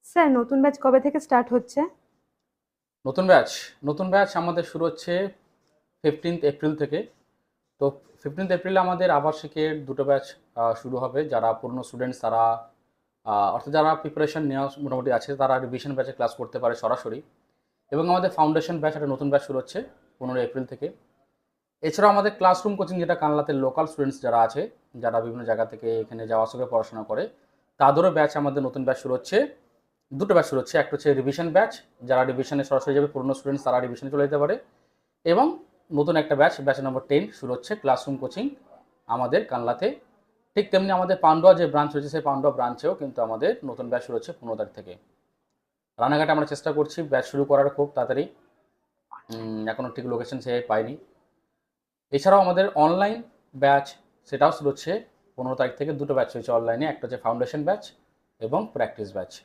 Sir নতুন batch কবে থেকে স্টার্ট হচ্ছে? নতুন ব্যাচ নতুন ব্যাচ আমাদের শুরু হচ্ছে 15th এপ্রিল থেকে। তো 15th এপ্রিলে আমাদের আবাসিকের দুটো ব্যাচ শুরু হবে। যারা পুরনো স্টুডেন্টস তারা অর্থাৎ যারা প্রিপারেশন নেওয়া মোটামুটি আছে তারা রিভিশন ব্যাচে ক্লাস করতে পারে সরাসরি। এবং আমাদের ফাউন্ডেশন ব্যাচ একটা নতুন ব্যাচ শুরু হচ্ছে 15 এপ্রিল থেকে। এছাড়াও আমাদের ক্লাসরুম কোচিং, যেটা কানলাতে লোকাল স্টুডেন্টস যারা আছে, যারা বিভিন্ন জায়গা থেকে এখানে যাওয়া আসা করে পড়াশোনা করে, তাদেরও ব্যাচ আমাদের নতুন ব্যাচ শুরু হচ্ছে। দুটো ব্যাচ শুরু হচ্ছে, একটা হচ্ছে রিভিশন ব্যাচ, যারা রিভিশনে সরাসরি যাবে, পুরনো স্টুডেন্টস তারা রিভিশনে চলে যেতে পারে। এবং নতুন একটা ব্যাচ, ব্যাচ নম্বর 10 শুরু হচ্ছে ক্লাসরুম কোচিং আমাদের কানলাতে। ঠিক তেমনি আমাদের পান্ডুয়া যে ব্রাঞ্চ রয়েছে, সেই পান্ডুয়া ব্রাঞ্চেও কিন্তু আমাদের নতুন ব্যাচ শুরু হচ্ছে 15 তারিখ থেকে। রানাঘাটে আমরা চেষ্টা করছি ব্যাচ শুরু করার খুব তাড়াতাড়ি, এখনও ঠিক লোকেশন সে পাইনি। এছাড়াও আমাদের অনলাইন ব্যাচ সেটাও শুরু হচ্ছে 15 তারিখ থেকে। দুটো ব্যাচ রয়েছে অনলাইনে, একটা হচ্ছে ফাউন্ডেশন ব্যাচ এবং প্র্যাকটিস ব্যাচ।